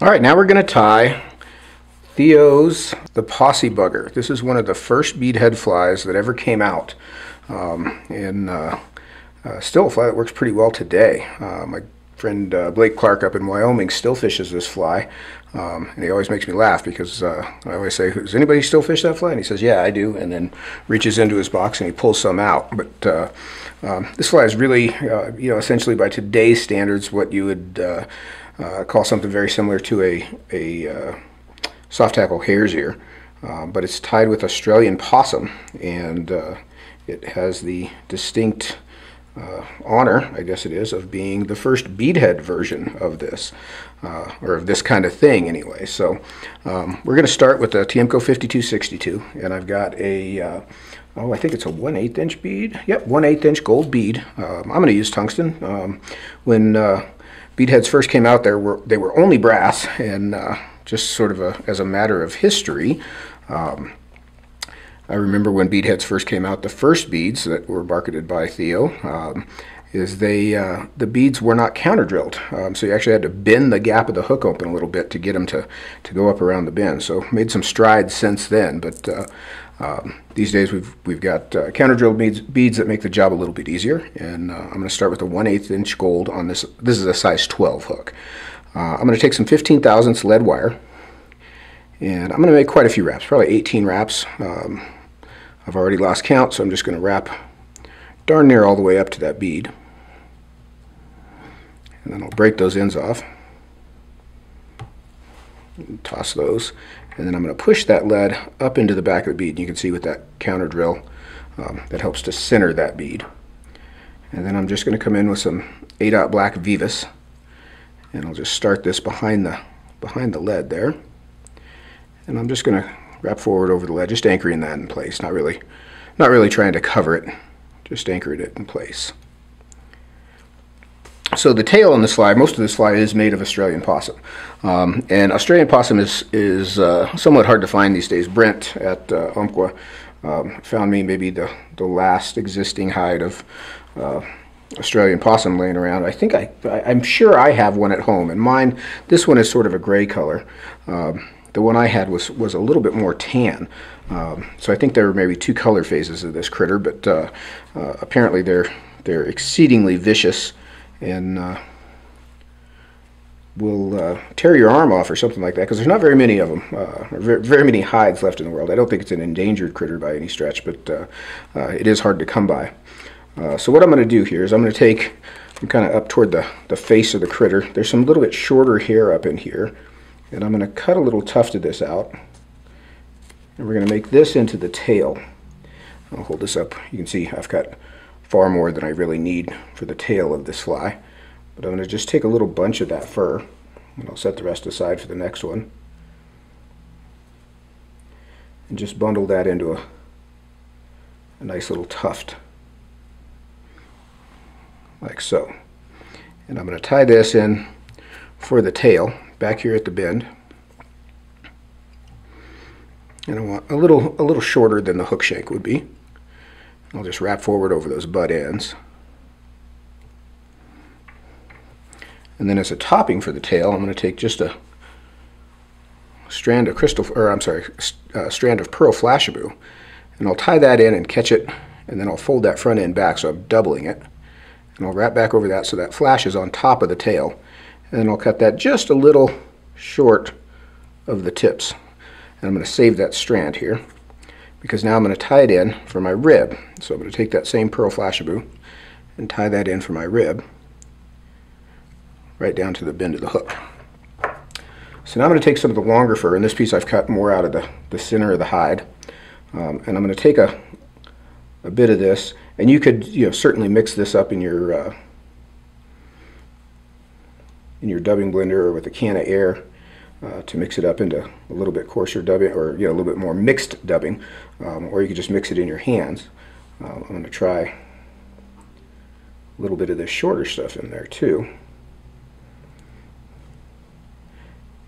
All right, now we're going to tie Theo's the Possie Bugger. This is one of the first beadhead flies that ever came out, and still a fly that works pretty well today. My friend Blake Clark up in Wyoming still fishes this fly, and he always makes me laugh because I always say, "Does anybody still fish that fly?" And he says, "Yeah, I do," and then reaches into his box and he pulls some out. But this fly is really, essentially by today's standards, what you would call something very similar to a soft tackle hare's ear, but it's tied with Australian possum, and it has the distinct honor, I guess it is, of being the first beadhead version of this, or of this kind of thing anyway. So we're going to start with the Tiemco 5262, and I've got a, I think it's a 1/8 inch bead. Yep, 1/8 inch gold bead. I'm going to use tungsten. When beadheads first came out, they were only brass, and just sort of as a matter of history, I remember when beadheads first came out, the first beads that were marketed by Theo, the beads were not counter drilled, so you actually had to bend the gap of the hook open a little bit to get them to go up around the bend. So made some strides since then, but these days we've got counter drilled beads that make the job a little bit easier. And I'm going to start with a 1/8 inch gold on this. This is a size 12 hook. I'm going to take some 15 thousandths lead wire, and I'm going to make quite a few wraps, probably 18 wraps. I've already lost count, so I'm just going to wrap darn near all the way up to that bead. And then I'll break those ends off, and toss those, and then I'm going to push that lead up into the back of the bead. And you can see with that counter drill, that helps to center that bead. And then I'm just going to come in with some 8/0 black Vivus, and I'll just start this behind the lead there. And I'm just going to wrap forward over the lead, just anchoring that in place. Not really trying to cover it, just anchoring it in place. So the tail on this fly, most of this fly is made of Australian possum, and Australian possum is somewhat hard to find these days. Brent at Umpqua found me maybe the last existing hide of Australian possum laying around. I'm sure I have one at home, and mine, this one is sort of a gray color. The one I had was a little bit more tan, so I think there were maybe two color phases of this critter, but apparently they're exceedingly vicious and will tear your arm off or something like that, because there's not very many of them, very many hides left in the world. I don't think it's an endangered critter by any stretch, but it is hard to come by. So what I'm going to do here is I'm going to take, I'm kind of up toward the face of the critter. There's some little bit shorter hair up in here, and I'm going to cut a little tuft of this out, and we're going to make this into the tail. I'll hold this up. You can see I've got far more than I really need for the tail of this fly, but I'm going to just take a little bunch of that fur, and I'll set the rest aside for the next one, and just bundle that into a nice little tuft, like so. And I'm going to tie this in for the tail back here at the bend, and I want a little shorter than the hook shank would be. I'll just wrap forward over those butt ends, and then as a topping for the tail, I'm going to take just a strand of strand of pearl flashaboo, and I'll tie that in and catch it, and then I'll fold that front end back so I'm doubling it, and I'll wrap back over that so that flash is on top of the tail. And then I'll cut that just a little short of the tips. And I'm going to save that strand here, because now I'm going to tie it in for my rib. So I'm going to take that same pearl flashaboo and tie that in for my rib, right down to the bend of the hook. So now I'm going to take some of the longer fur, and this piece I've cut more out of the center of the hide. And I'm going to take a bit of this, and you could certainly mix this up in your dubbing blender or with a can of air to mix it up into a little bit coarser dubbing, or a little bit more mixed dubbing, or you could just mix it in your hands. I'm going to try a little bit of this shorter stuff in there too,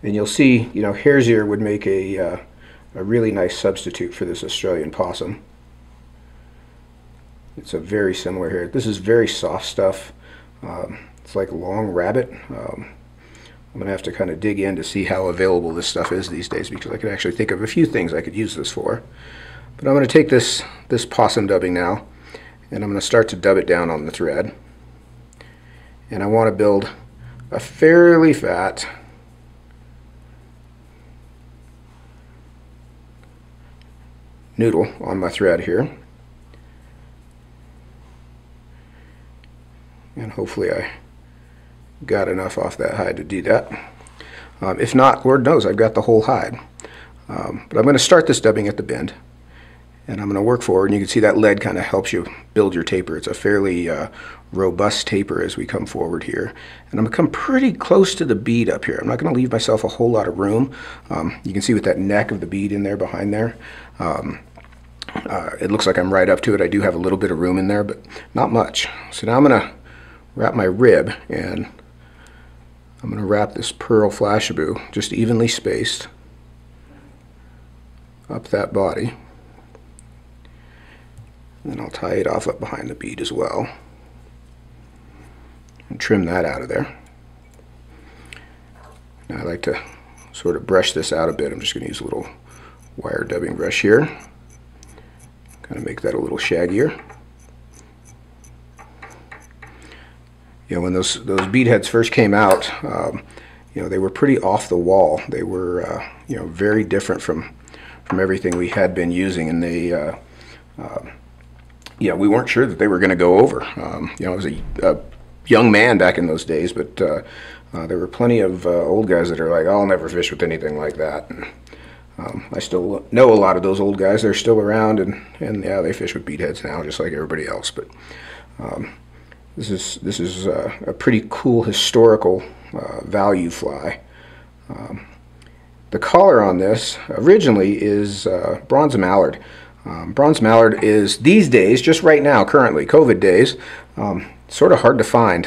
and you'll see hare's ear would make a really nice substitute for this Australian possum. It's a very similar hair. This is very soft stuff. It's like long rabbit. I'm going to have to kind of dig in to see how available this stuff is these days, because I could actually think of a few things I could use this for. But I'm going to take this possum dubbing now, and I'm going to start to dub it down on the thread. And I want to build a fairly fat noodle on my thread here. And hopefully I got enough off that hide to do that. If not, Lord knows I've got the whole hide. But I'm going to start this dubbing at the bend, and I'm going to work forward, and you can see that lead kind of helps you build your taper. It's a fairly robust taper as we come forward here. And I'm going to come pretty close to the bead up here. I'm not going to leave myself a whole lot of room. You can see with that neck of the bead in there behind there, it looks like I'm right up to it. I do have a little bit of room in there, but not much. So now I'm going to wrap my rib, and I'm going to wrap this pearl flashabou just evenly spaced up that body. And then I'll tie it off up behind the bead as well and trim that out of there. Now I like to sort of brush this out a bit. I'm just going to use a little wire dubbing brush here, kind of make that a little shaggier. You know, when those bead heads first came out, you know, they were pretty off the wall. They were you know, very different from everything we had been using, and they yeah, we weren't sure that they were going to go over. You know, I was a young man back in those days, but there were plenty of old guys that are like, I'll never fish with anything like that. And, I still know a lot of those old guys. They're still around, and yeah, they fish with bead heads now, just like everybody else. But this is a pretty cool historical value fly. The collar on this originally is bronze mallard. Bronze mallard is these days, just right now, currently, COVID days, sort of hard to find.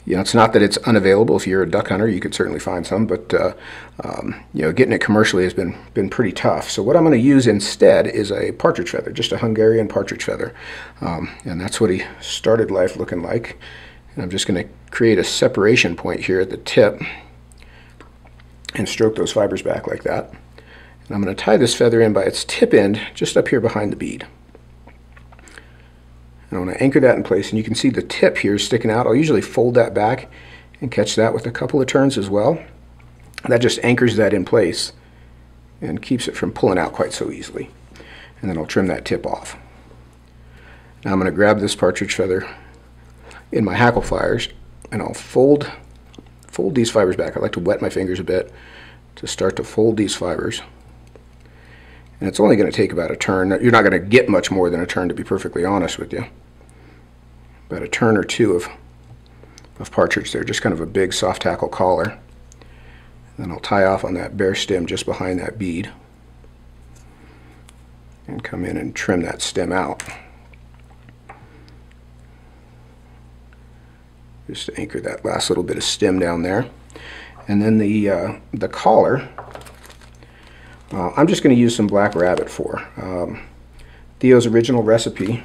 You know, it's not that it's unavailable. If you're a duck hunter, you could certainly find some, but you know, getting it commercially has been pretty tough. So what I'm going to use instead is a partridge feather, just a Hungarian partridge feather, and that's what he started life looking like. And I'm just going to create a separation point here at the tip and stroke those fibers back like that. And I'm going to tie this feather in by its tip end just up here behind the bead. And I'm going to anchor that in place, and you can see the tip here sticking out. I'll usually fold that back and catch that with a couple of turns as well. That just anchors that in place and keeps it from pulling out quite so easily. And then I'll trim that tip off. Now I'm going to grab this partridge feather in my hackle pliers, and I'll fold these fibers back. I like to wet my fingers a bit to start to fold these fibers. And it's only going to take about a turn. You're not going to get much more than a turn, to be perfectly honest with you. About a turn or two of partridge there, just kind of a big soft tackle collar. Then I'll tie off on that bare stem just behind that bead and come in and trim that stem out. Just to anchor that last little bit of stem down there. And then the collar, I'm just going to use some Black Rabbit for. Theo's original recipe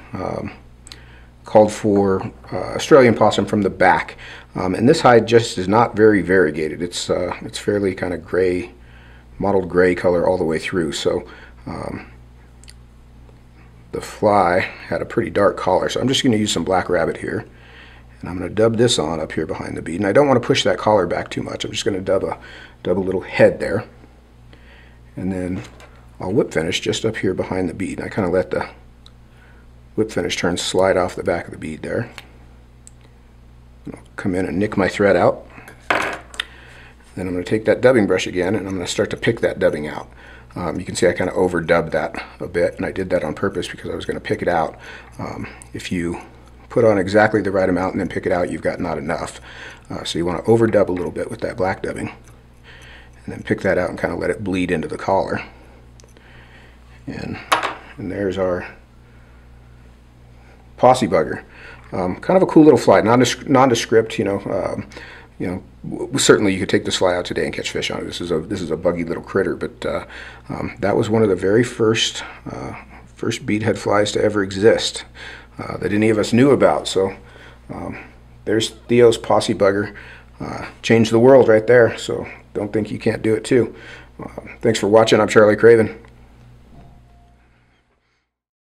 called for Australian possum from the back, and this hide just is not very variegated. It's fairly kind of gray, mottled gray color all the way through. So the fly had a pretty dark collar, so I'm just going to use some Black Rabbit here, and I'm going to dub this on up here behind the bead. And I don't want to push that collar back too much. I'm just going to dub a little head there. And then I'll whip finish just up here behind the bead. I kind of let the whip finish turn slide off the back of the bead there. And I'll come in and nick my thread out. Then I'm going to take that dubbing brush again, and I'm going to start to pick that dubbing out. You can see I kind of overdubbed that a bit, and I did that on purpose because I was going to pick it out. If you put on exactly the right amount and then pick it out, you've got not enough. So you want to overdub a little bit with that black dubbing, and then pick that out and kind of let it bleed into the collar. And there's our Possie Bugger. Kind of a cool little fly, nondescript. Certainly you could take this fly out today and catch fish on it. This is a buggy little critter, but that was one of the very first beadhead flies to ever exist that any of us knew about. So there's Theo's Possie Bugger. change the world right there. So don't think you can't do it too. Thanks for watching. I'm Charlie Craven.